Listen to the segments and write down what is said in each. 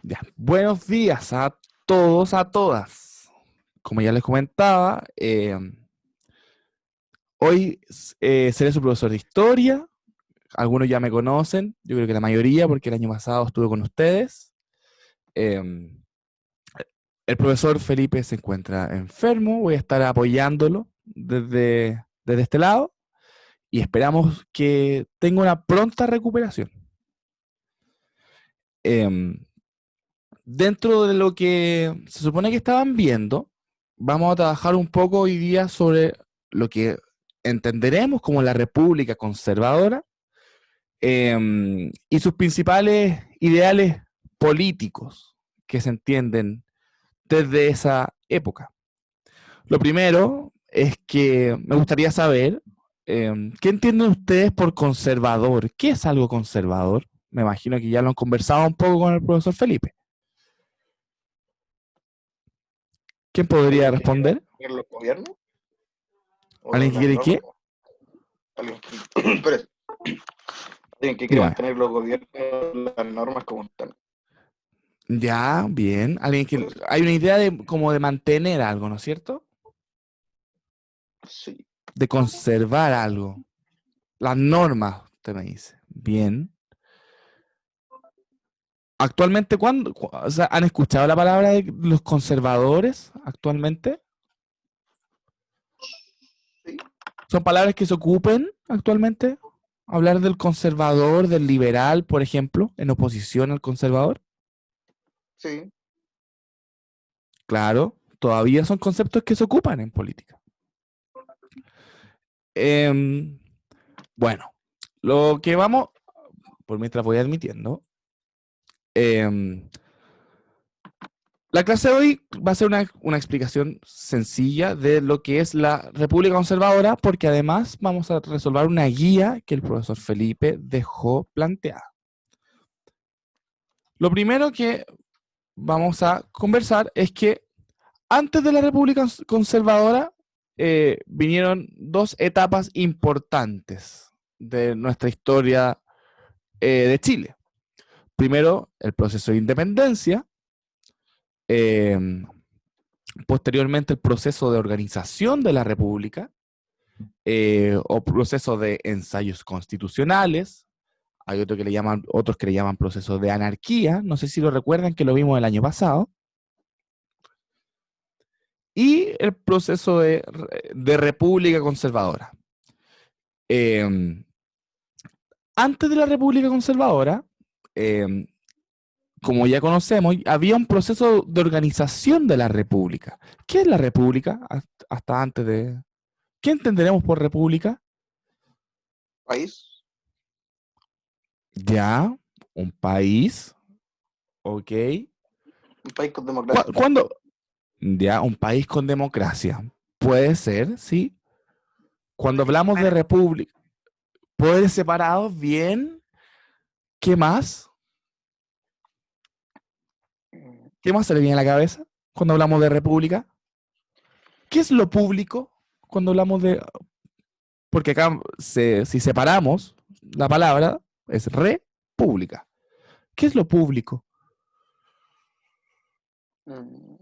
Ya, buenos días a todos, a todas. Como ya les comentaba, hoy seré su profesor de historia. Algunos ya me conocen, yo creo que la mayoría, porque el año pasado estuve con ustedes. Eh, el profesor Felipe se encuentra enfermo, voy a estar apoyándolo desde este lado y esperamos que tenga una pronta recuperación. Eh, Dentro de lo que se supone que estaban viendo, vamos a trabajar un poco hoy día sobre lo que entenderemos como la República Conservadora y sus principales ideales políticos que se entienden desde esa época. Lo primero es que me gustaría saber qué entienden ustedes por conservador. ¿Qué es algo conservador? Me imagino que ya lo han conversado un poco con el profesor Felipe. ¿Quién podría ¿Alguien que quiera responder? mantener los gobiernos o ¿Alguien que las quiere normas? qué? ¿Alguien que, espérate, alguien que quiere Dígame. mantener los gobiernos, las normas como están? Ya, bien. Alguien que hay una idea de como de mantener algo, ¿no es cierto? Sí. De conservar algo. Las normas, usted me dice. Bien. Actualmente, o sea, ¿han escuchado la palabra de los conservadores actualmente? Sí, ¿Son palabras que se ocupen actualmente? Hablar del conservador, del liberal, por ejemplo, en oposición al conservador. sí. Claro, todavía son conceptos que se ocupan en política. Em, bueno, lo que vamos, por mientras voy admitiendo, em, la clase de hoy va a ser una explicación sencilla de lo que es la República Conservadora, porque además vamos a resolver una guía que el profesor Felipe dejó planteada. Lo primero que vamos a conversar es que antes de la República Conservadora vinieron dos etapas importantes de nuestra historia de Chile. Primero, el proceso de independencia, eh, posteriormente el proceso de organización de la República, o proceso de ensayos constitucionales. Hay otros que le llaman proceso de anarquía, no sé si lo recuerdan que lo vimos el año pasado, y el proceso de república conservadora. Eh, Antes de la república conservadora, eh, como ya conocemos, había un proceso de organización de la república. ¿Qué es la república? Hasta antes de... ¿Qué entenderemos por república? País, Ya, un país, ok. un país con democracia. ¿Cuándo? Ya, un país con democracia. Puede ser, sí. Cuando Poderes hablamos de separados. república, poderes separados, bien. ¿Qué más? Mm, ¿Qué más se le viene a la cabeza cuando hablamos de república? ¿Qué es lo público cuando hablamos de... Porque acá, si separamos la palabra, es república. ¿Qué es lo público? mm.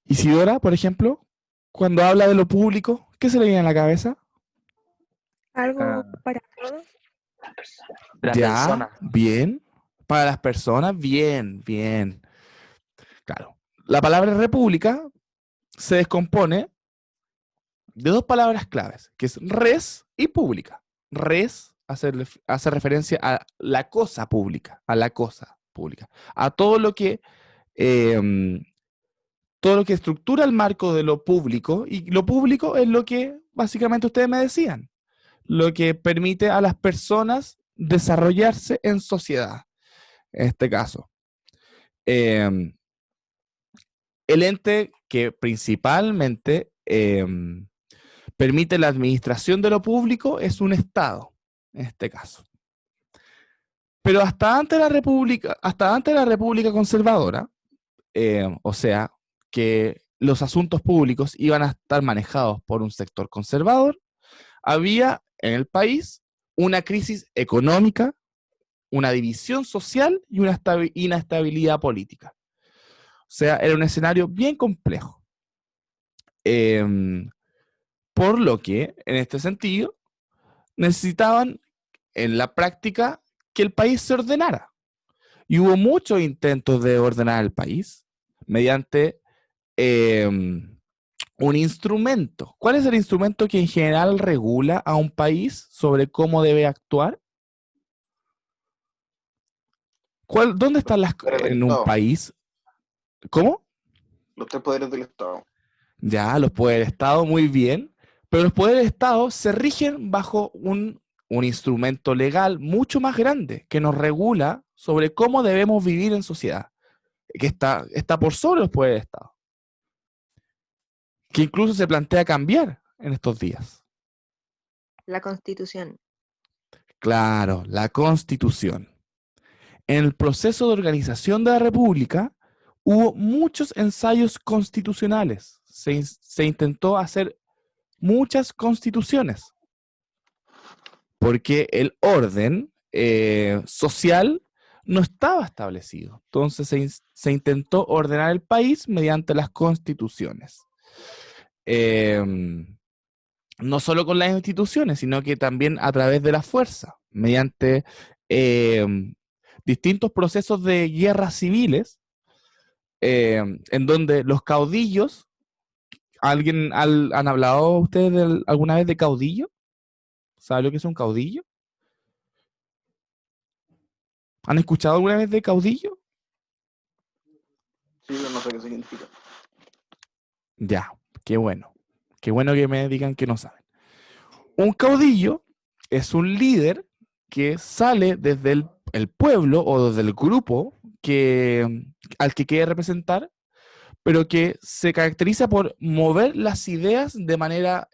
Isidora, por ejemplo, cuando habla de lo público, ¿qué se le viene a la cabeza? Algo Ah, para todos. la Ya, persona. bien. Para las personas, bien, bien. Claro. La palabra república se descompone de dos palabras claves, que es res y pública. Res hace referencia a la cosa pública, a la cosa pública, a eh, todo lo que estructura el marco de lo público, y lo público es lo que básicamente ustedes me decían, lo que permite a las personas desarrollarse en sociedad, en este caso. Eh, el ente que principalmente permite la administración de lo público es un Estado, en este caso. Pero hasta antes de la República Conservadora, o sea, que los asuntos públicos iban a estar manejados por un sector conservador, había en el país una crisis económica, una división social y una inestabilidad política. O sea, era un escenario bien complejo. Por lo que, en este sentido, necesitaban en la práctica que el país se ordenara. Y hubo muchos intentos de ordenar el país mediante un instrumento. ¿Cuál es el instrumento que en general regula a un país sobre cómo debe actuar? ¿Dónde están las Poderes del en un Estado. país? ¿Cómo? Los 3 poderes del Estado. Ya, los poderes del Estado, muy bien. Pero los poderes del Estado se rigen bajo un instrumento legal mucho más grande que nos regula sobre cómo debemos vivir en sociedad, que está por sobre los poderes del Estado, que incluso se plantea cambiar en estos días. La Constitución. Claro, la Constitución. En el proceso de organización de la República hubo muchos ensayos constitucionales. Se intentó hacer muchas constituciones, porque el orden social no estaba establecido. Entonces se intentó ordenar el país mediante las constituciones. No solo con las instituciones, sino que también a través de la fuerza, mediante distintos procesos de guerras civiles, en donde los caudillos, ¿han hablado ustedes alguna vez de caudillo? ¿Sabe lo que es un caudillo? ¿Han escuchado alguna vez de caudillo? Sí, pero no sé qué significa. Ya, qué bueno. Qué bueno que me digan que no saben. Un caudillo es un líder que sale desde el pueblo o desde el grupo al que quiere representar, pero que se caracteriza por mover las ideas de manera,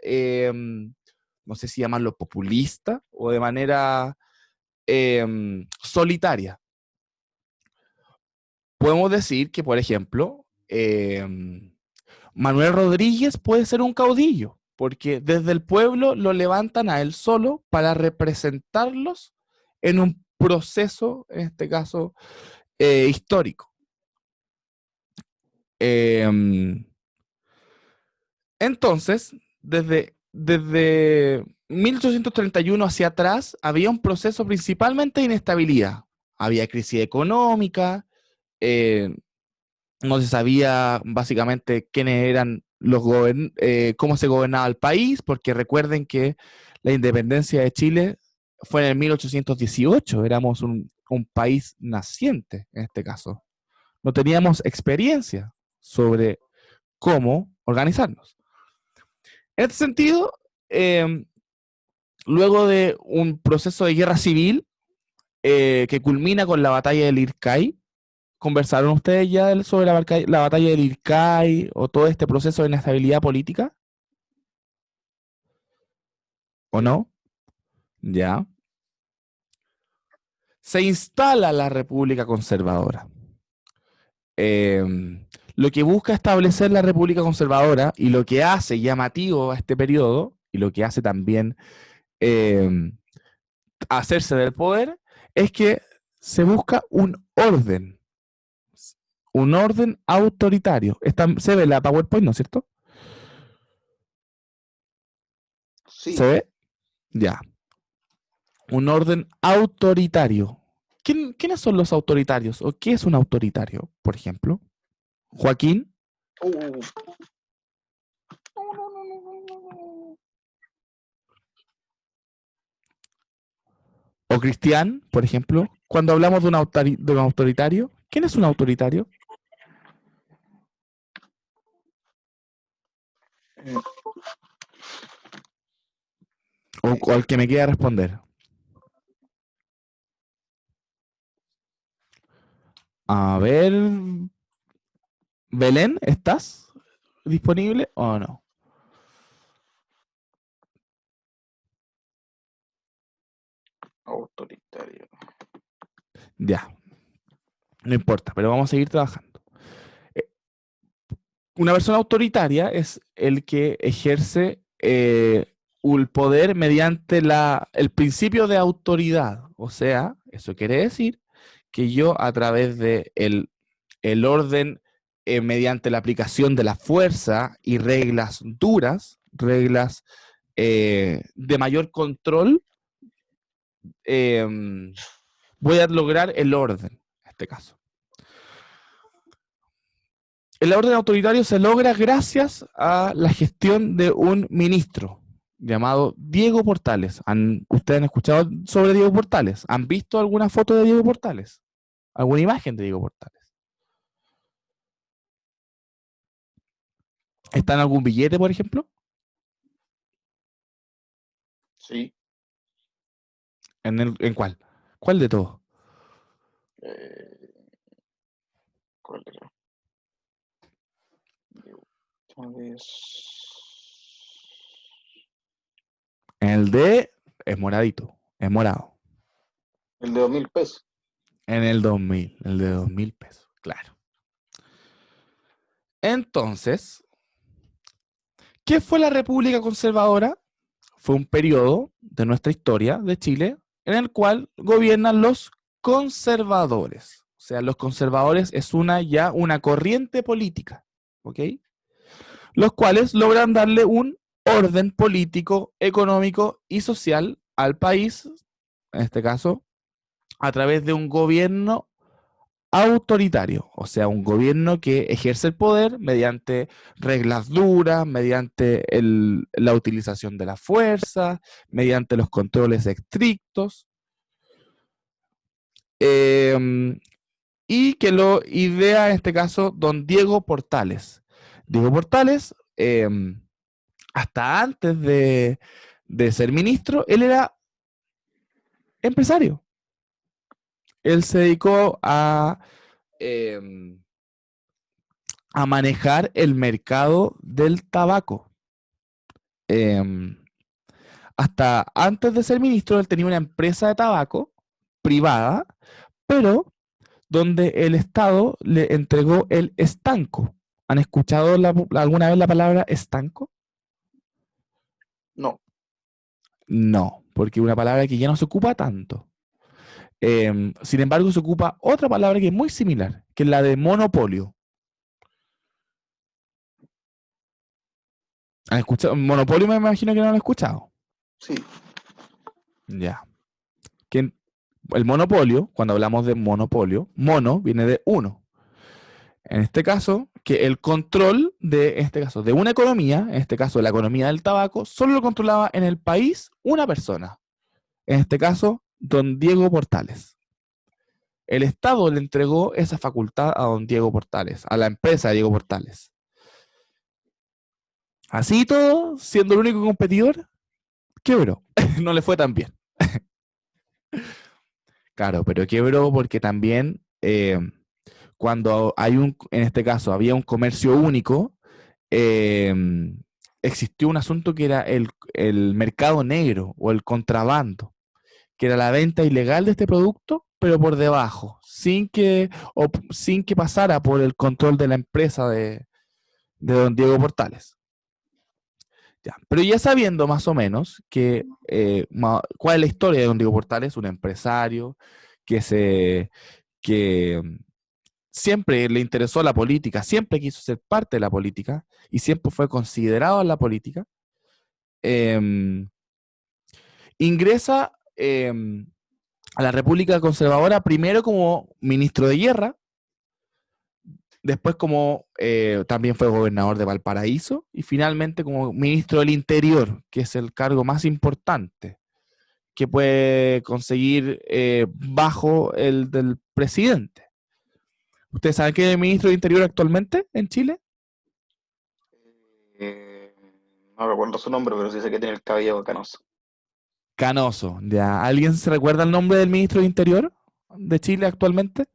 no sé si llamarlo populista o de manera solitaria. Podemos decir que, por ejemplo, Manuel Rodríguez puede ser un caudillo, porque desde el pueblo lo levantan a él solo para representarlos en un proceso, en este caso, histórico. Entonces, desde 1831 hacia atrás, había un proceso principalmente de inestabilidad. Había crisis económica, no se sabía básicamente quiénes eran cómo se gobernaba el país, porque recuerden que la independencia de Chile fue en el 1818, éramos un país naciente en este caso. No teníamos experiencia sobre cómo organizarnos. En este sentido, luego de un proceso de guerra civil que culmina con la batalla del Ircay, ¿conversaron ustedes ya sobre la batalla del Ircay o todo este proceso de inestabilidad política? ¿O no? Ya. Se instala la República Conservadora. Lo que busca establecer la República Conservadora y lo que hace llamativo a este periodo y lo que hace también hacerse del poder es que se busca un orden autoritario. Se ve la PowerPoint, ¿no es cierto? Sí. ¿Se ve? Ya. Un orden autoritario. ¿Quiénes son los autoritarios? ¿O qué es un autoritario, por ejemplo? Joaquín. O Cristian, por ejemplo. Cuando hablamos de un autoritario, ¿quién es un autoritario? O el que me quiera responder. A ver, Belén, ¿estás disponible o no? Autoritario. Ya, no importa, pero vamos a seguir trabajando. Una persona autoritaria es el que ejerce el poder mediante el principio de autoridad. O sea, eso quiere decir que yo a través de el orden mediante la aplicación de la fuerza y reglas duras, reglas de mayor control, voy a lograr el orden, en este caso. El orden autoritario se logra gracias a la gestión de un ministro llamado Diego Portales. ¿Ustedes han escuchado sobre Diego Portales? ¿Han visto alguna foto de Diego Portales? ¿Alguna imagen de Diego Portales? ¿Está en algún billete, por ejemplo? Sí. ¿En cuál? ¿Cuál de todos? ¿Cuál era? En el es moradito, es morado. El de 2.000 pesos. En el 2000, el de 2.000 pesos, claro. Entonces, ¿qué fue la República Conservadora? Fue un periodo de nuestra historia de Chile en el cual gobiernan los conservadores. O sea, los conservadores es ya una corriente política, ¿ok? Los cuales logran darle un orden político, económico y social al país, en este caso, a través de un gobierno autoritario, o sea, un gobierno que ejerce el poder mediante reglas duras, mediante la utilización de la fuerza, mediante los controles estrictos, y que lo idea en este caso don Diego Portales. Diego Portales, hasta antes de ser ministro, él era empresario. Él se dedicó a manejar el mercado del tabaco. Hasta antes de ser ministro, él tenía una empresa de tabaco privada, pero donde el Estado le entregó el estanco. ¿Han escuchado alguna vez la palabra estanco? No. No, porque es una palabra que ya no se ocupa tanto. Sin embargo, se ocupa otra palabra que es muy similar, que es la de monopolio. ¿Han escuchado? Monopolio me imagino que no lo han escuchado. Sí. Ya. El monopolio, cuando hablamos de monopolio, mono viene de uno. En este caso, que el control de, en este caso, de una economía, en este caso la economía del tabaco, solo lo controlaba en el país una persona. En este caso, don Diego Portales. El Estado le entregó esa facultad a don Diego Portales, a la empresa de Diego Portales. Así todo, siendo el único competidor, quebró. No le fue tan bien. Claro, pero quebró porque también cuando en este caso, había un comercio único, existió un asunto que era el mercado negro o el contrabando, que era la venta ilegal de este producto, pero por debajo, sin que pasara por el control de la empresa de don Diego Portales. Ya, pero ya sabiendo más o menos cuál es la historia de don Diego Portales, un empresario que siempre le interesó la política, siempre quiso ser parte de la política y siempre fue considerado en la política, ingresa a la República Conservadora primero como ministro de Guerra, después también fue gobernador de Valparaíso y finalmente como ministro del Interior, que es el cargo más importante que puede conseguir bajo el del presidente. ¿Ustedes saben quién es el ministro del Interior actualmente en Chile? No recuerdo su nombre, pero sí sé que tiene el cabello canoso. Canoso, ya. ¿Alguien se recuerda el nombre del ministro del Interior de Chile actualmente?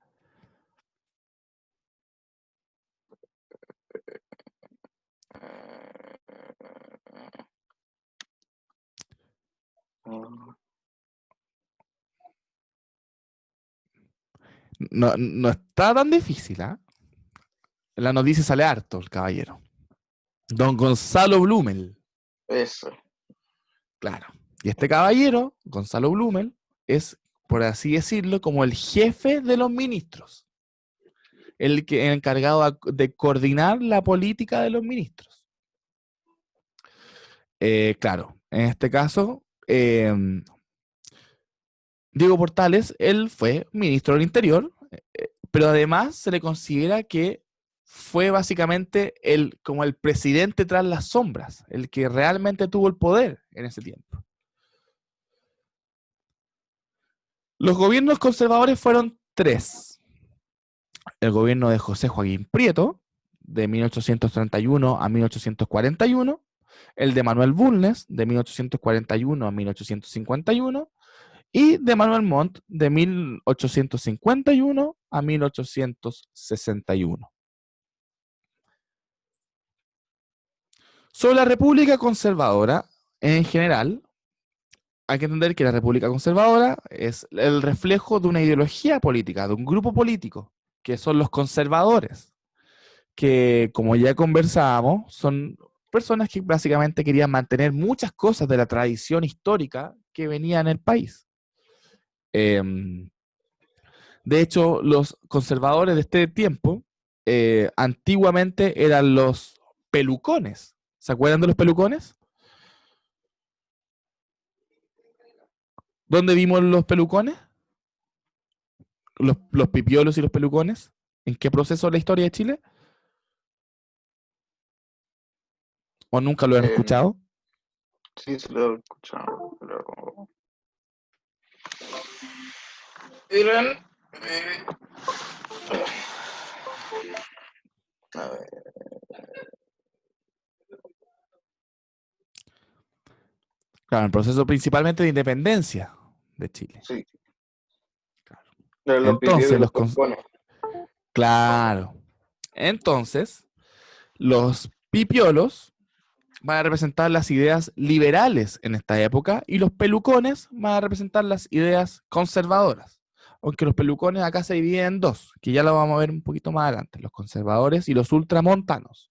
No está tan difícil, ¿ah? En la noticia sale harto el caballero. Don Gonzalo Blumel. Eso. Claro. Y este caballero, Gonzalo Blumel, es, por así decirlo, como el jefe de los ministros. El encargado de coordinar la política de los ministros. Claro, en este caso, Diego Portales, él fue ministro del Interior, pero además se le considera que fue básicamente como el presidente tras las sombras, el que realmente tuvo el poder en ese tiempo. Los gobiernos conservadores fueron 3. El gobierno de José Joaquín Prieto, de 1831 a 1841, el de Manuel Bulnes, de 1841 a 1851, y de Manuel Montt, de 1851 a 1861. Sobre la República Conservadora, en general, hay que entender que la República Conservadora es el reflejo de una ideología política, de un grupo político, que son los conservadores, que, como ya conversábamos, son personas que básicamente querían mantener muchas cosas de la tradición histórica que venía en el país. De hecho, los conservadores de este tiempo, antiguamente eran los pelucones. ¿Se acuerdan de los pelucones? ¿Dónde vimos los pelucones? Los pipiolos y los pelucones. ¿En qué proceso de la historia de Chile? ¿O nunca lo han escuchado? Sí, se lo he escuchado. Pero... Eran... a ver. Claro, el proceso principalmente de independencia de Chile. Sí. Claro. Pero los Entonces, los pelucones. Claro. Entonces, los pipiolos van a representar las ideas liberales en esta época y los pelucones van a representar las ideas conservadoras. Aunque los pelucones acá se dividen en 2, que ya lo vamos a ver un poquito más adelante, los conservadores y los ultramontanos.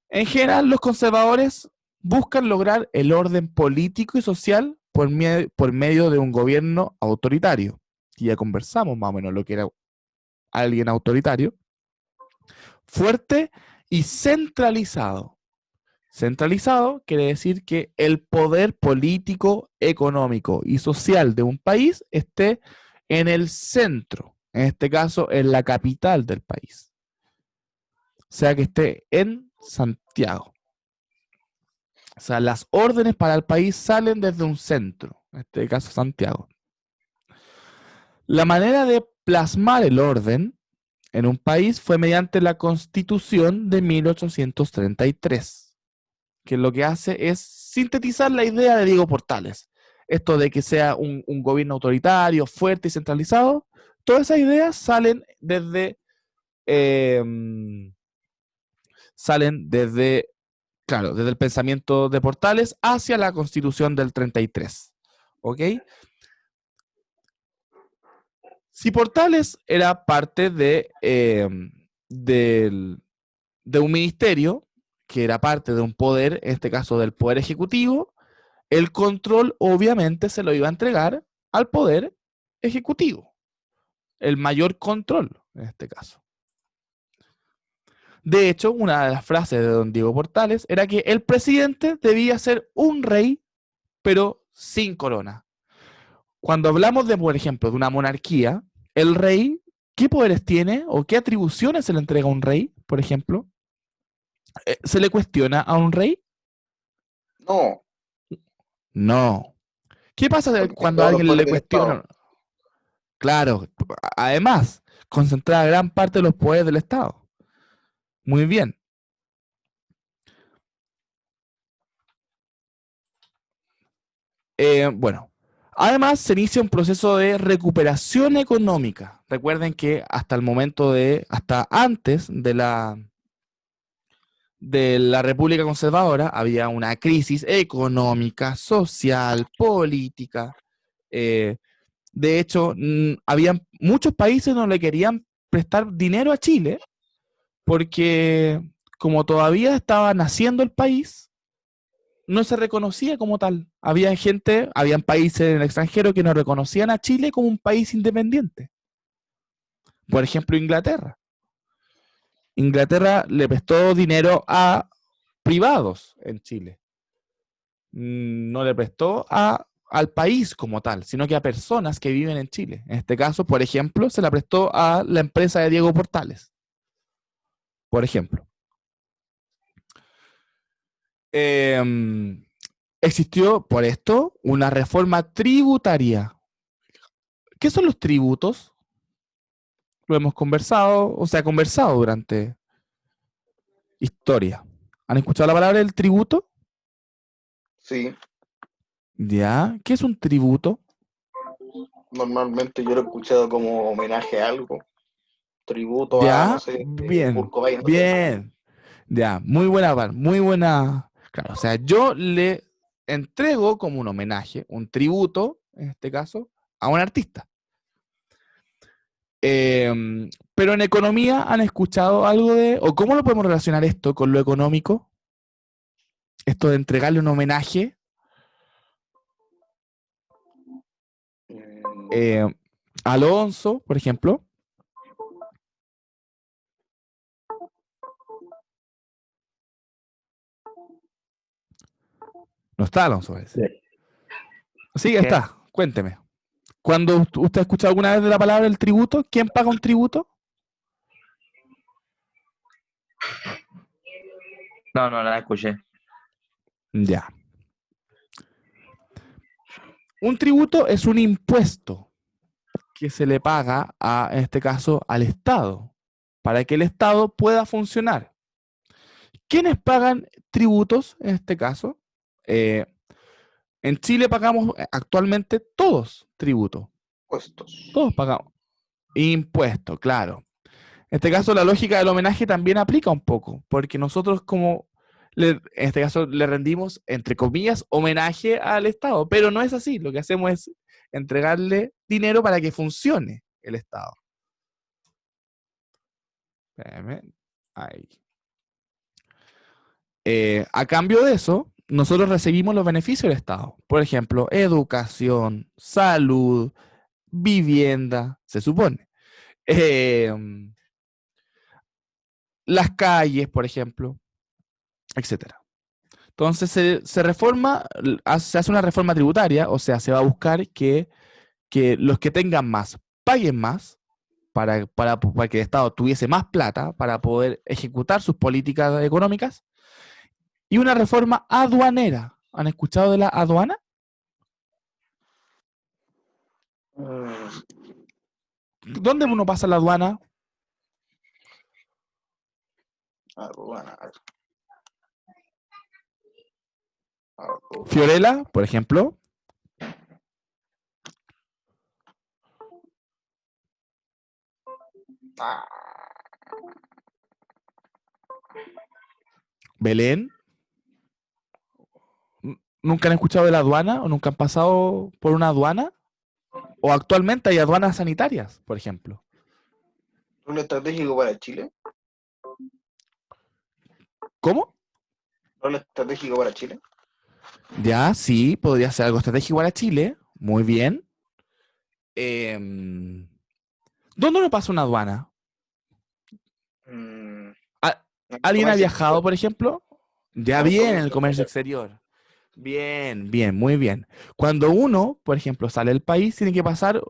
En general, los conservadores buscan lograr el orden político y social por medio de un gobierno autoritario. Y ya conversamos más o menos lo que era alguien autoritario, fuerte y centralizado. Centralizado quiere decir que el poder político, económico y social de un país esté en el centro, en este caso en la capital del país. O sea, que esté en Santiago. O sea, las órdenes para el país salen desde un centro, en este caso Santiago. La manera de plasmar el orden en un país fue mediante la Constitución de 1833, que lo que hace es sintetizar la idea de Diego Portales. Esto de que sea un gobierno autoritario, fuerte y centralizado, todas esas ideas salen desde claro, desde el pensamiento de Portales hacia la Constitución del 33. ¿Ok? Si Portales era parte de un ministerio, que era parte de un poder, en este caso del poder ejecutivo, el control obviamente se lo iba a entregar al poder ejecutivo. El mayor control, en este caso. De hecho, una de las frases de don Diego Portales era que el presidente debía ser un rey, pero sin corona. Cuando hablamos de, por ejemplo, de una monarquía, el rey, ¿qué poderes tiene o qué atribuciones se le entrega a un rey, por ejemplo? ¿Se le cuestiona a un rey? No. No. ¿Qué pasa cuando a alguien le cuestiona? Claro, además, concentrada gran parte de los poderes del Estado. Muy bien. Bueno, además se inicia un proceso de recuperación económica. Recuerden que hasta antes de la República Conservadora había una crisis económica, social, política. De hecho, había muchos países no le querían prestar dinero a Chile porque como todavía estaba naciendo el país, no se reconocía como tal. Habían países en el extranjero que no reconocían a Chile como un país independiente. Por ejemplo, Inglaterra. Inglaterra le prestó dinero a privados en Chile. No le prestó al país como tal, sino que a personas que viven en Chile. En este caso, por ejemplo, se la prestó a la empresa de Diego Portales. Por ejemplo. Existió por esto una reforma tributaria. ¿Qué son los tributos? Lo hemos conversado, o se ha conversado durante historia. ¿Han escuchado la palabra del tributo? Sí, ¿Ya? ¿Qué es un tributo? normalmente yo lo he escuchado como homenaje a algo. Tributo a, no ¿Ya? sé, Bien, Kurt Cobain, no sé. bien. Ya, muy buena, muy buena. Claro, o sea, yo le entrego como un homenaje, un tributo, en este caso, a un artista. Pero en economía han escuchado algo de, o cómo lo podemos relacionar esto con lo económico, esto de entregarle un homenaje. Mm, Eh, Alonso, por ejemplo. No está Alonso, parece. Sí, ¿Qué? está. Cuénteme. Cuando usted ha escuchado alguna vez de la palabra el tributo, ¿quién paga un tributo? No, no la escuché. Ya. Un tributo es un impuesto que se le paga en este caso, al Estado, para que el Estado pueda funcionar. ¿Quiénes pagan tributos en este caso? Eh, en Chile pagamos actualmente todos tributos. puestos. Todos pagamos. Impuestos, claro. En este caso, la lógica del homenaje también aplica un poco, porque nosotros en este caso, le rendimos, entre comillas, homenaje al Estado, pero no es así. Lo que hacemos es entregarle dinero para que funcione el Estado. Espérame. Ahí. A cambio de eso, nosotros recibimos los beneficios del Estado. Por ejemplo, educación, salud, vivienda, se supone. Eh, las calles, por ejemplo, etcétera. Entonces se reforma, se hace una reforma tributaria, o sea, se va a buscar que los que tengan más paguen más para que el Estado tuviese más plata para poder ejecutar sus políticas económicas, y una reforma aduanera. ¿Han escuchado de la aduana? Mm, ¿Dónde uno pasa la aduana? aduana. Fiorella, por ejemplo. Ah, Belén. ¿Nunca han escuchado de la aduana o nunca han pasado por una aduana? O actualmente hay aduanas sanitarias, por ejemplo. ¿un estratégico para Chile? ¿Cómo? ¿Rol estratégico para Chile? Ya, sí, podría ser algo estratégico para Chile. Muy bien. ¿Dónde uno pasa una aduana? Mm, ¿A- el ¿Alguien ha comercio viajado, exterior. por ejemplo? Ya En el bien, en el comercio comercio exterior. exterior. Bien, bien, muy bien. Cuando uno, por ejemplo, sale del país, tiene que pasar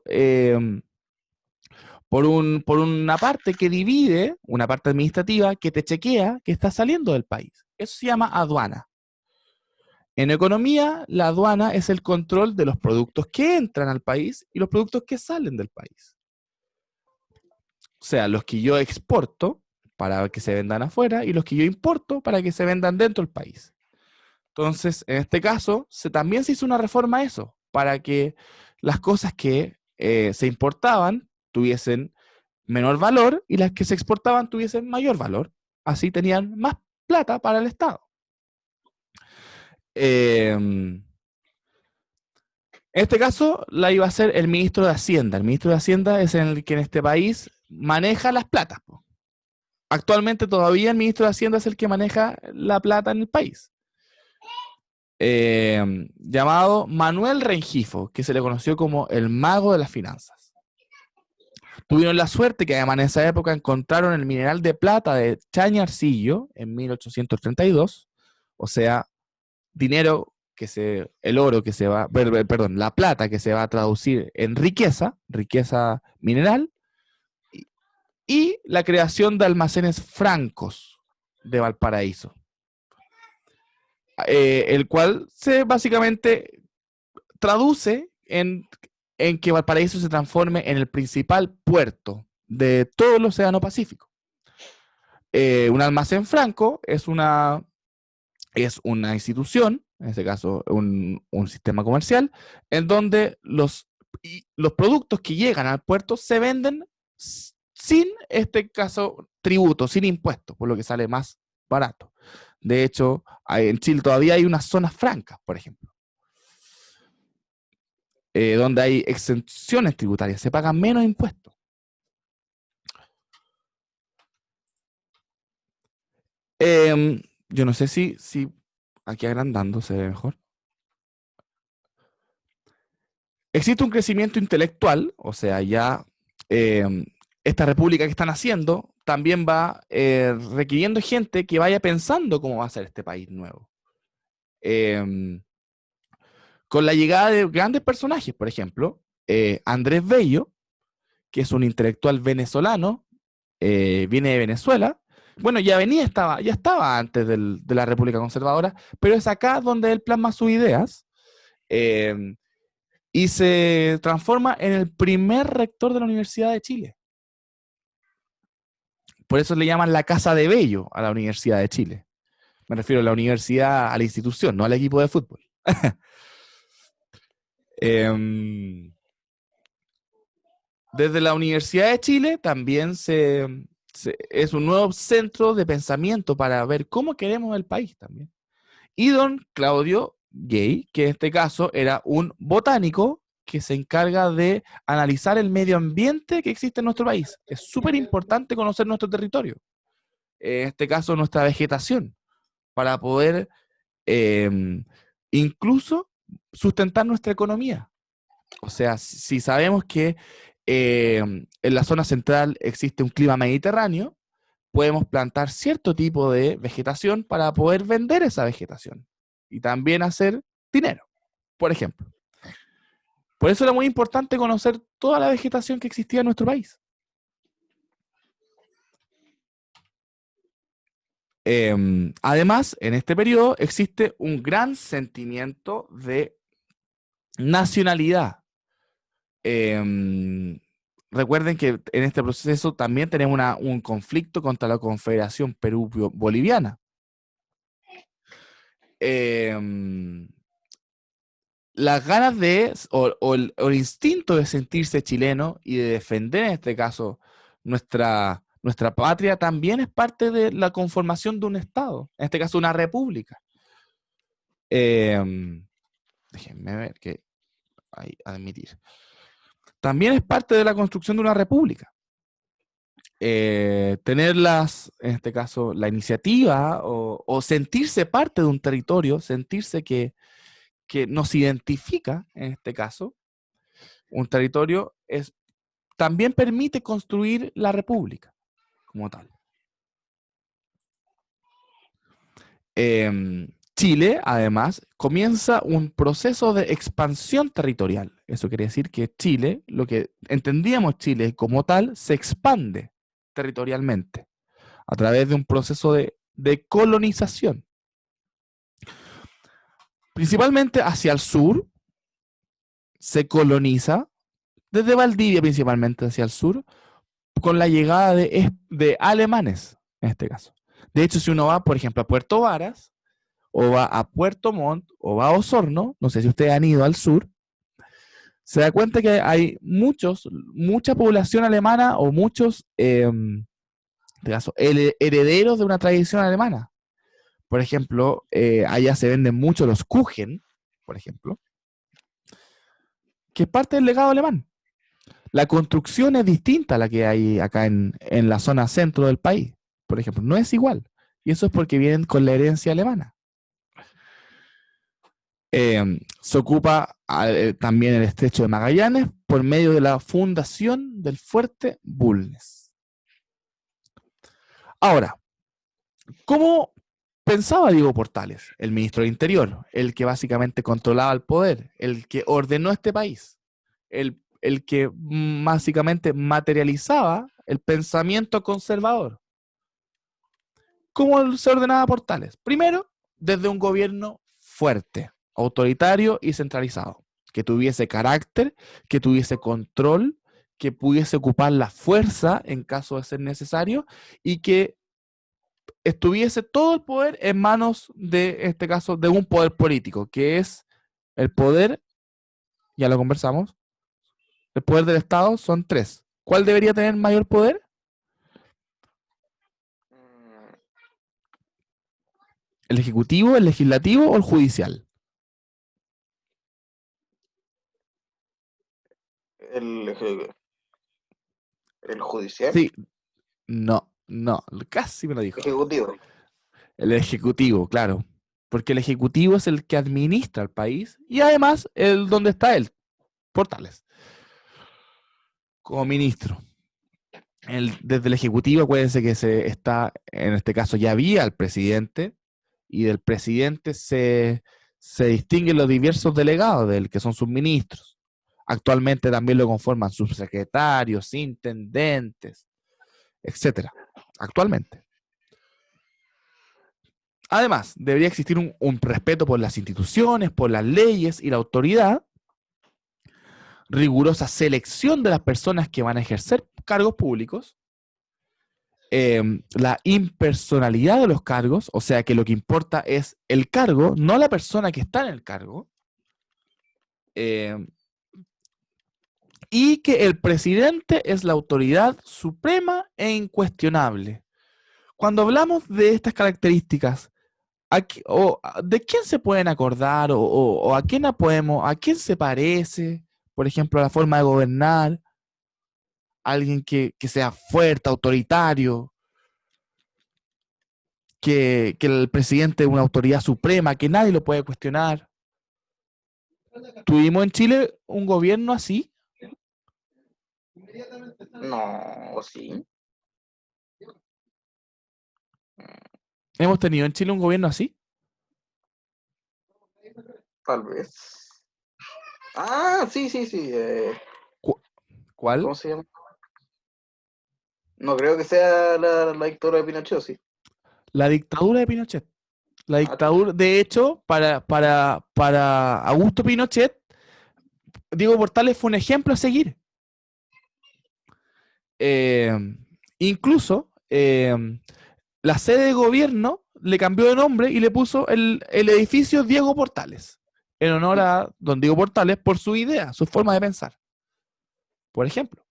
por una parte que divide, una parte administrativa que te chequea que estás saliendo del país. Eso se llama aduana. En economía, la aduana es el control de los productos que entran al país y los productos que salen del país. O sea, los que yo exporto para que se vendan afuera y los que yo importo para que se vendan dentro del país. Entonces, en este caso, también se hizo una reforma a eso, para que las cosas que se importaban tuviesen menor valor y las que se exportaban tuviesen mayor valor. Así tenían más plata para el Estado. En este caso, la iba a hacer el ministro de Hacienda. El ministro de Hacienda es el que en este país maneja las platas. Actualmente todavía el ministro de Hacienda es el que maneja la plata en el país. llamado Manuel Rengifo, que se le conoció como el mago de las finanzas. Tuvieron la suerte que además en esa época encontraron el mineral de plata de Chañarcillo en 1832, o sea, dinero el oro que se va, perdón, la plata que se va a traducir en riqueza mineral, y la creación de almacenes francos de Valparaíso, el cual se básicamente traduce en que Valparaíso se transforme en el principal puerto de todo el Océano Pacífico. Un almacén franco es una institución, en este caso un sistema comercial, en donde los productos que llegan al puerto se venden sin, este caso, tributo, sin impuestos, por lo que sale más barato. De hecho, en Chile todavía hay unas zonas francas, por ejemplo, donde hay exenciones tributarias, se pagan menos impuestos. Yo no sé si aquí agrandando se ve mejor. Existe un crecimiento intelectual, o sea, ya esta república que están haciendo también va requiriendo gente que vaya pensando cómo va a ser este país nuevo. Con la llegada de grandes personajes, por ejemplo, Andrés Bello, que es un intelectual venezolano, viene de Venezuela. Bueno, ya estaba antes de la República Conservadora, pero es acá donde él plasma sus ideas y se transforma en el primer rector de la Universidad de Chile. Por eso le llaman la Casa de Bello a la Universidad de Chile. Me refiero a la universidad, a la institución, no al equipo de fútbol. Desde la Universidad de Chile también es un nuevo centro de pensamiento para ver cómo queremos el país también. Y don Claudio Gay, que en este caso era un botánico que se encarga de analizar el medio ambiente que existe en nuestro país. Es súper importante conocer nuestro territorio, en este caso nuestra vegetación, para poder incluso sustentar nuestra economía. O sea, si sabemos que en la zona central existe un clima mediterráneo, podemos plantar cierto tipo de vegetación para poder vender esa vegetación y también hacer dinero, por ejemplo. Por eso era muy importante conocer toda la vegetación que existía en nuestro país. Además, en este periodo existe un gran sentimiento de nacionalidad. Recuerden que en este proceso también tenemos un conflicto contra la Confederación Perú-Boliviana. Las ganas o el instinto de sentirse chileno y de defender, en este caso, nuestra patria, también es parte de la conformación de un Estado, en este caso una república. Déjenme ver que hay admitir. También es parte de la construcción de una república. Tener en este caso, la iniciativa o sentirse parte de un territorio, sentirse que nos identifica, en este caso, un territorio, también permite construir la república como tal. Chile, además, comienza un proceso de expansión territorial. Eso quiere decir que Chile, lo que entendíamos Chile como tal, se expande territorialmente a través de un proceso de colonización. Principalmente hacia el sur, se coloniza, desde Valdivia principalmente hacia el sur, con la llegada de alemanes, en este caso. De hecho, si uno va, por ejemplo, a Puerto Varas, o va a Puerto Montt, o va a Osorno, no sé si ustedes han ido al sur, se da cuenta que hay mucha población alemana o muchos herederos de una tradición alemana. Por ejemplo, allá se venden mucho los Kuchen, por ejemplo, que es parte del legado alemán. La construcción es distinta a la que hay acá en la zona centro del país, por ejemplo, no es igual. Y eso es porque vienen con la herencia alemana. Se ocupa también el estrecho de Magallanes por medio de la fundación del fuerte Bulnes. Ahora, ¿cómo pensaba Diego Portales, el ministro del Interior, el que básicamente controlaba el poder, el que ordenó este país, el que básicamente materializaba el pensamiento conservador? ¿Cómo se ordenaba Portales? Primero, desde un gobierno fuerte, autoritario y centralizado, que tuviese carácter, que tuviese control, que pudiese ocupar la fuerza en caso de ser necesario y que estuviese todo el poder en manos de, en este caso, de un poder político, que es el poder, ya lo conversamos, el poder del Estado son tres. ¿Cuál debería tener mayor poder? Mm, ¿El ejecutivo, el legislativo o el judicial? El, el judicial, Sí, no, casi me lo dijo. ejecutivo. El ejecutivo, claro. Porque el ejecutivo es el que administra el país y además el donde está él, Portales, como ministro. Desde el ejecutivo, acuérdense que se está, en este caso ya había el presidente y del presidente se distinguen los diversos delegados del que son sus ministros. Actualmente también lo conforman subsecretarios, intendentes, etcétera. Actualmente. Además, debería existir un respeto por las instituciones, por las leyes y la autoridad, rigurosa selección de las personas que van a ejercer cargos públicos, la impersonalidad de los cargos, o sea que lo que importa es el cargo, no la persona que está en el cargo, eh, y que el presidente es la autoridad suprema e incuestionable. Cuando hablamos de estas características, ¿de quién se pueden acordar o a a quién se parece, por ejemplo, la forma de gobernar? Alguien que sea fuerte, autoritario, que el presidente es una autoridad suprema, que nadie lo puede cuestionar. ¿Tuvimos en Chile un gobierno así? No, sí. ¿Hemos tenido en Chile un gobierno así? Tal vez. Ah, sí, sí, sí. ¿Cuál? ¿Cómo se llama? No creo que sea la dictadura de Pinochet, sí. La dictadura de Pinochet. La Ah, chucha. dictadura, de hecho, para Augusto Pinochet, Diego Portales fue un ejemplo a seguir. Eh, incluso la sede de gobierno le cambió de nombre y le puso el edificio Diego Portales, en honor a don Diego Portales por su idea, su forma de pensar, por ejemplo.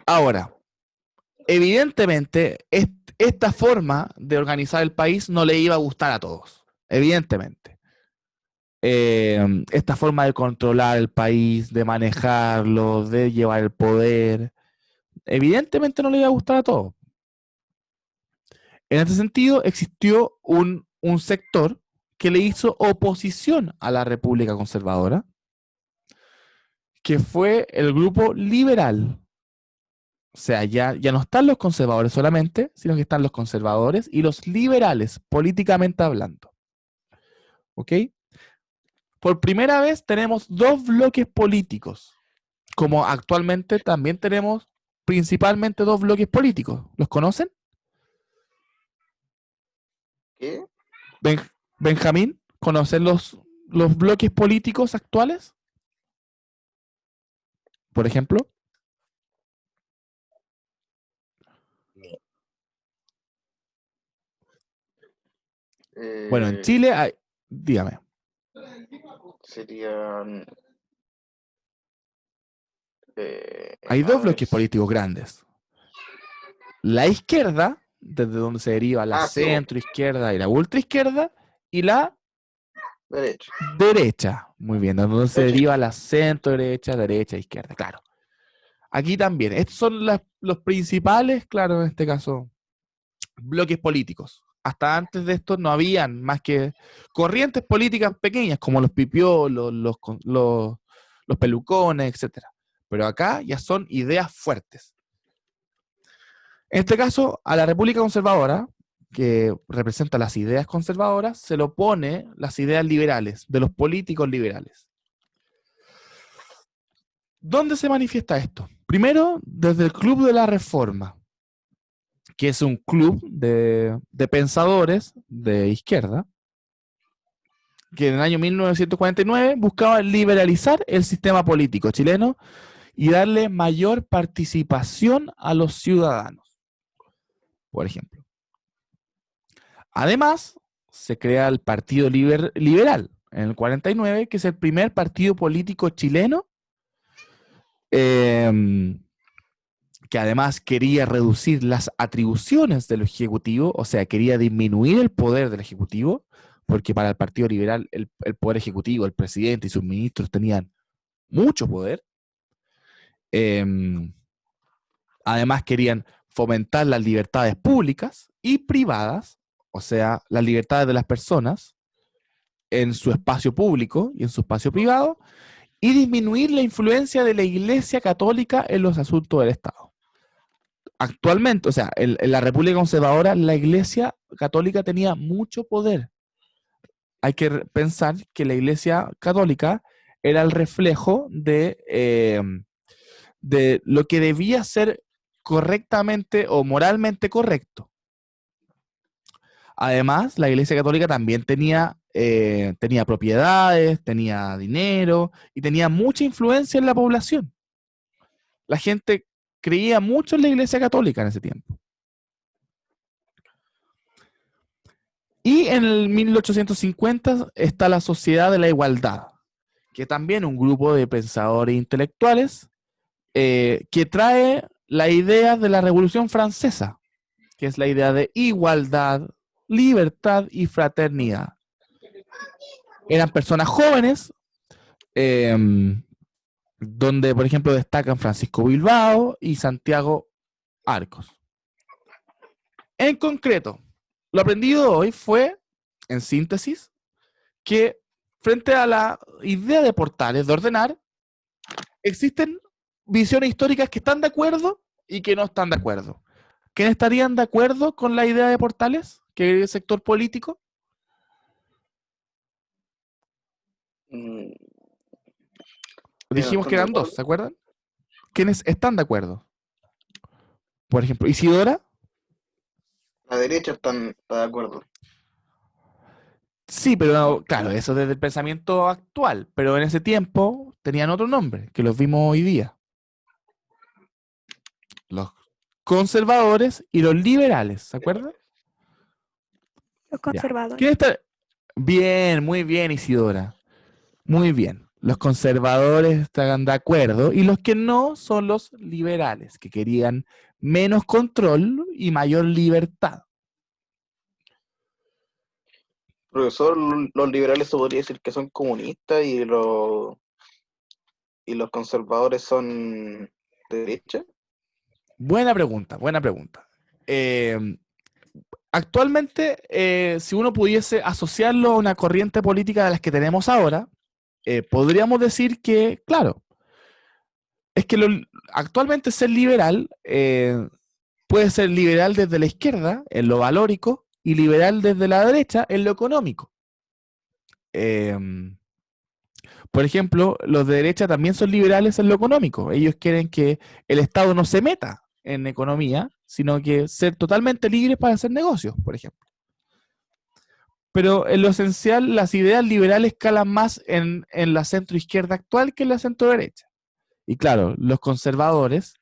Ahora, evidentemente, esta forma de organizar el país no le iba a gustar a todos, evidentemente. Esta forma de controlar el país, de manejarlo, de llevar el poder, evidentemente no le iba a gustar a todos. En este sentido, existió un sector que le hizo oposición a la República Conservadora, que fue el grupo liberal. O sea, ya no están los conservadores solamente, sino que están los conservadores y los liberales, políticamente hablando. ¿Ok? Por primera vez tenemos dos bloques políticos, como actualmente también tenemos principalmente dos bloques políticos. ¿Los conocen? ¿Qué? Benjamín, ¿conocen los bloques políticos actuales? Por ejemplo. Bueno, en Eh, Chile hay, dígame, serían. hay A dos ver. bloques políticos grandes. La izquierda, desde donde se deriva la Ah, sí, bo, centro izquierda y la ultra izquierda, y la derecho. derecha. Muy bien, donde se Derecho, deriva izquierda. la centro derecha, derecha, izquierda, claro. Aquí también. Estos son los principales, claro, en este caso, bloques políticos. Hasta antes de esto no habían más que corrientes políticas pequeñas, como los pipiolos, los pelucones, etcétera. Pero acá ya son ideas fuertes. En este caso, a la República Conservadora, que representa las ideas conservadoras, se le opone las ideas liberales, de los políticos liberales. ¿Dónde se manifiesta esto? Primero, desde el Club de la Reforma, que es un club de pensadores de izquierda, que en el año 1949 buscaba liberalizar el sistema político chileno y darle mayor participación a los ciudadanos, por ejemplo. Además, se crea el Partido Liberal en el 49, que es el primer partido político chileno que además quería reducir las atribuciones del Ejecutivo, o sea, quería disminuir el poder del Ejecutivo, porque para el Partido Liberal el poder ejecutivo, el presidente y sus ministros tenían mucho poder. Además querían fomentar las libertades públicas y privadas, o sea, las libertades de las personas en su espacio público y en su espacio privado, y disminuir la influencia de la Iglesia Católica en los asuntos del Estado. Actualmente, o sea, en la República Conservadora, la Iglesia Católica tenía mucho poder. Hay que pensar que la Iglesia Católica era el reflejo de lo que debía ser correctamente o moralmente correcto. Además, la Iglesia Católica también tenía propiedades, tenía dinero y tenía mucha influencia en la población. La gente creía mucho en la Iglesia Católica en ese tiempo. Y en el 1850 está la Sociedad de la Igualdad, que también es un grupo de pensadores intelectuales que trae la idea de la Revolución Francesa, que es la idea de igualdad, libertad y fraternidad. Eran personas jóvenes, donde, por ejemplo, destacan Francisco Bilbao y Santiago Arcos. En concreto, lo aprendido hoy fue, en síntesis, que frente a la idea de Portales, de ordenar, existen visiones históricas que están de acuerdo y que no están de acuerdo. ¿Quiénes estarían de acuerdo con la idea de Portales? ¿Qué es el sector político? Mm, Dijimos que eran ¿están de dos, ¿se acuerdan? ¿Quiénes están de acuerdo? Por ejemplo, Isidora. La derecha está de acuerdo. Sí, pero claro, eso desde el pensamiento actual, pero en ese tiempo tenían otro nombre, que los vimos hoy día. Los conservadores y los liberales, ¿se acuerdan? Los Ya. conservadores. ¿Quién está? Bien, muy bien, Isidora. Muy bien. Los conservadores están de acuerdo y los que no son los liberales, que querían menos control y mayor libertad. Profesor, los liberales se podría decir que son comunistas y los conservadores son de derecha. Buena pregunta, buena pregunta. Actualmente, si uno pudiese asociarlo a una corriente política de las que tenemos ahora, podríamos decir que, claro, es que actualmente ser liberal puede ser liberal desde la izquierda, en lo valórico, y liberal desde la derecha, en lo económico. Por ejemplo, los de derecha también son liberales en lo económico. Ellos quieren que el Estado no se meta en economía, sino que ser totalmente libres para hacer negocios, por ejemplo. Pero en lo esencial, las ideas liberales calan más en la centroizquierda actual que en la centroderecha. Y claro, los conservadores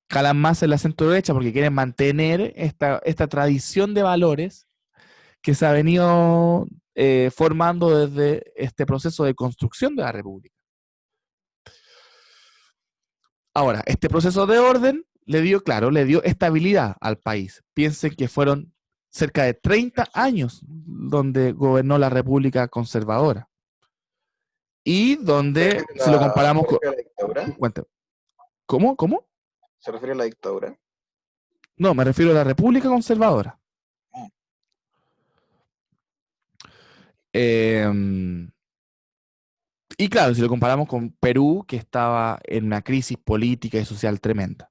calan más en la centroderecha porque quieren mantener esta tradición de valores que se ha venido formando desde este proceso de construcción de la República. Ahora, este proceso de orden le dio estabilidad al país. Piensen que fueron cerca de 30 años donde gobernó la República Conservadora. y ¿Se donde, refiere si lo comparamos se con... refiere a la dictadura? Cuéntame. ¿Cómo? ¿Cómo? ¿Se refiere a la dictadura? No, me refiero a la República Conservadora. Ah. Em, y claro, si lo comparamos con Perú, que estaba en una crisis política y social tremenda.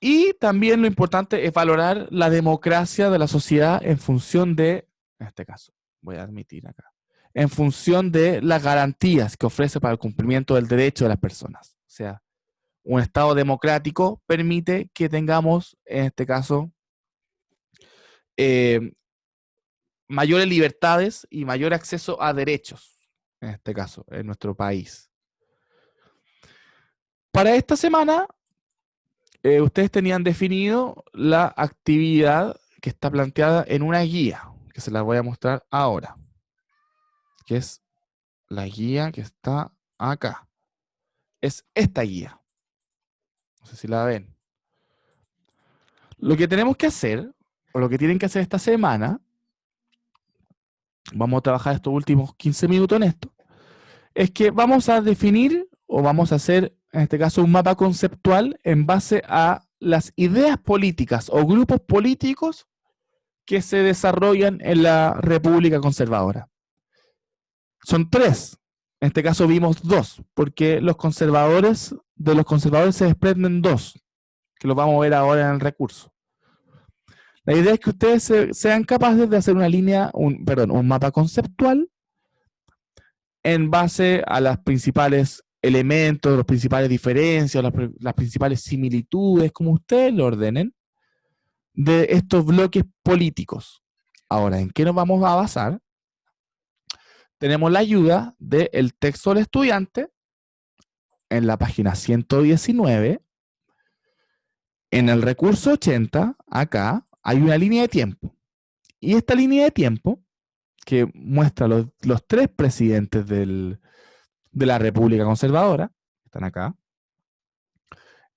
Y también lo importante es valorar la democracia de la sociedad en función de, en este caso, voy a admitir acá, en función de las garantías que ofrece para el cumplimiento del derecho de las personas. O sea, un Estado democrático permite que tengamos, en este caso, eh, mayores libertades y mayor acceso a derechos, en este caso, en nuestro país. Para esta semana, ustedes tenían definido la actividad que está planteada en una guía, que se la voy a mostrar ahora, que es la guía que está acá. Es esta guía. No sé si la ven. Lo que tenemos que hacer, o lo que tienen que hacer esta semana, vamos a trabajar estos últimos 15 minutos en esto, es que vamos a definir o vamos a hacer, en este caso, un mapa conceptual en base a las ideas políticas o grupos políticos que se desarrollan en la República Conservadora. Son tres. En este caso vimos dos, porque de los conservadores se desprenden dos, que los vamos a ver ahora en el recurso. La idea es que ustedes sean capaces de hacer un mapa conceptual en base a los principales elementos, las principales diferencias, las principales similitudes, como ustedes lo ordenen, de estos bloques políticos. Ahora, ¿en qué nos vamos a basar? Tenemos la ayuda del texto del estudiante en la página 119. En el recurso 80, acá, hay una línea de tiempo. Y esta línea de tiempo, que muestra los tres presidentes de la República Conservadora, que están acá,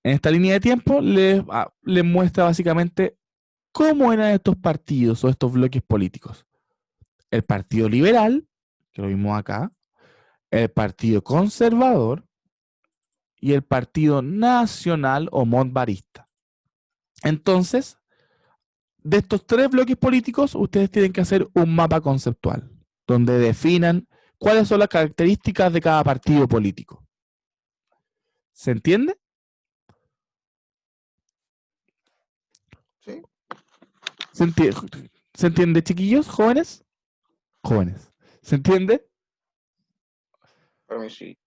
en esta línea de tiempo les muestra básicamente cómo eran estos partidos o estos bloques políticos. El Partido Liberal, que lo vimos acá, el Partido Conservador y el Partido Nacional o Montbarista. Entonces, de estos tres bloques políticos, ustedes tienen que hacer un mapa conceptual, donde definan cuáles son las características de cada partido político. ¿Se entiende? Sí, ¿Se entiende, chiquillos? ¿Jóvenes? Jóvenes. ¿Se entiende? para mí sí.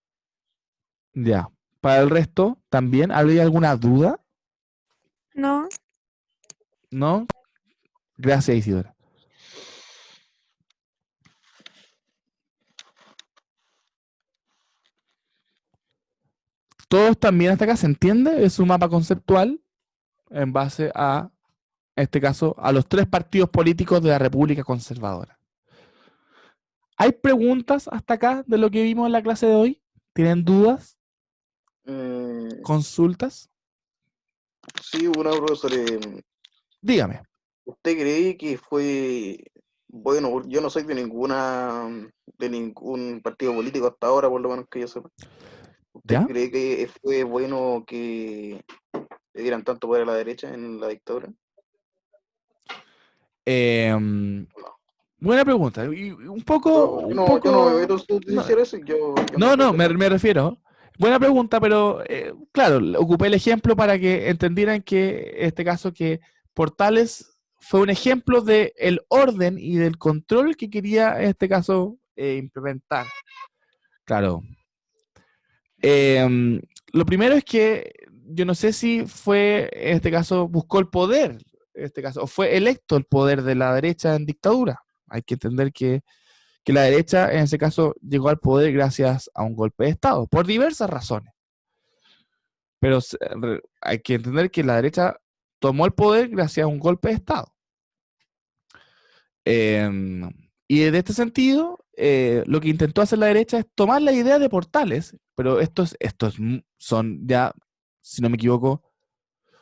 Ya. Para el resto, también, ¿habría alguna duda? No. ¿No? Gracias, Isidora. Todos también hasta acá se entiende, es un mapa conceptual en base a, en este caso, a los tres partidos políticos de la República Conservadora. ¿Hay preguntas hasta acá de lo que vimos en la clase de hoy? ¿Tienen dudas? Mm, ¿Consultas? sí, una profesora. Dígame. ¿Usted cree que fue bueno? Yo no soy de ningún partido político hasta ahora, por lo menos que yo sepa. ¿Usted ¿Ya? cree que fue bueno que le dieran tanto poder a la derecha en la dictadura? Buena pregunta. Y un poco, Yo no me meto en su no, decir eso, yo no no, sé hacer nada. me refiero. Buena pregunta, pero claro, ocupé el ejemplo para que entendieran que en este caso que Portales fue un ejemplo del orden y del control que quería en este caso implementar. Claro. Lo primero es que yo no sé si fue, en este caso, buscó el poder, en este caso, o fue electo el poder de la derecha en dictadura. Hay que entender que la derecha, en ese caso, llegó al poder gracias a un golpe de Estado, por diversas razones. Pero hay que entender que la derecha tomó el poder gracias a un golpe de Estado. Y de este sentido, lo que intentó hacer la derecha es tomar la idea de Portales, pero son ya, si no me equivoco,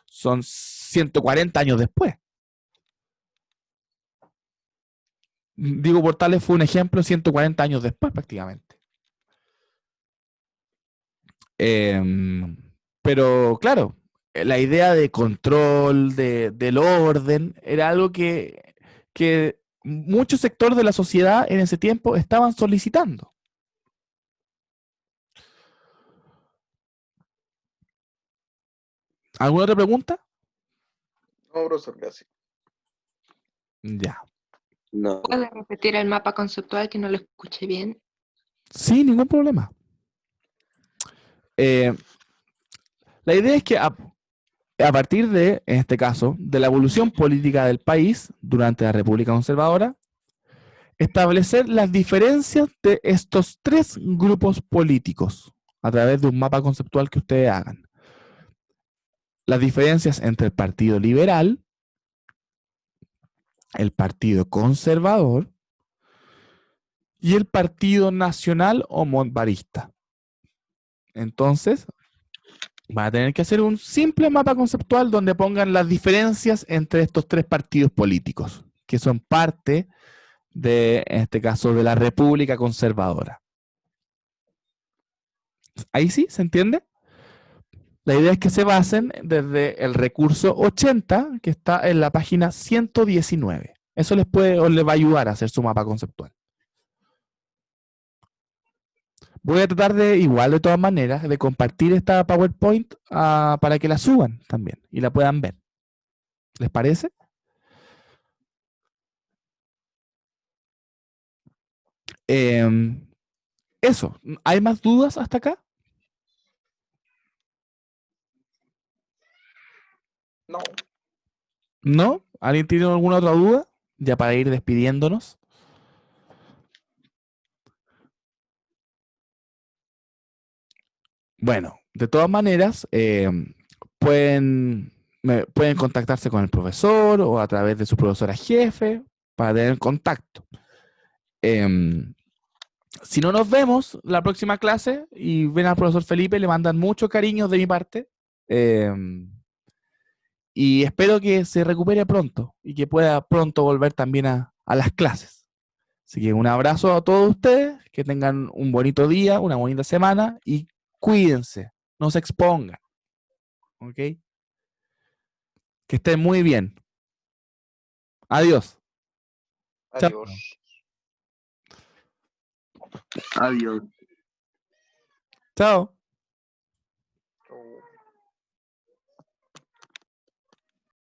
son 140 años después. Diego Portales fue un ejemplo 140 años después prácticamente. Pero claro, la idea de control, del orden, era algo que muchos sectores de la sociedad en ese tiempo estaban solicitando. ¿Alguna otra pregunta? No, profesor, gracias. Ya. No. ¿Puede repetir el mapa conceptual que no lo escuché bien? Sí, ningún problema. La idea es que a partir de, en este caso, de la evolución política del país durante la República Conservadora, establecer las diferencias de estos tres grupos políticos a través de un mapa conceptual que ustedes hagan. Las diferencias entre el Partido Liberal, el Partido Conservador y el Partido Nacional o Monbarista. Entonces, van a tener que hacer un simple mapa conceptual donde pongan las diferencias entre estos tres partidos políticos, que son parte de, en este caso, de la República Conservadora. Ahí sí, ¿se entiende? La idea es que se basen desde el recurso 80, que está en la página 119. Eso les puede o les va a ayudar a hacer su mapa conceptual. Voy a tratar de, igual de todas maneras, de compartir esta PowerPoint para que la suban también y la puedan ver. ¿Les parece? Eso. ¿Hay más dudas hasta acá? No. ¿No? ¿Alguien tiene alguna otra duda? Ya para ir despidiéndonos. Bueno, de todas maneras, pueden contactarse con el profesor o a través de su profesora jefe para tener contacto. Si no nos vemos la próxima clase y ven al profesor Felipe, le mandan mucho cariño de mi parte. Y espero que se recupere pronto y que pueda pronto volver también a las clases. Así que un abrazo a todos ustedes, que tengan un bonito día, una bonita semana y cuídense, no se expongan. ¿Ok? Que estén muy bien. Adiós. Chao. Adiós. Adiós. Chao.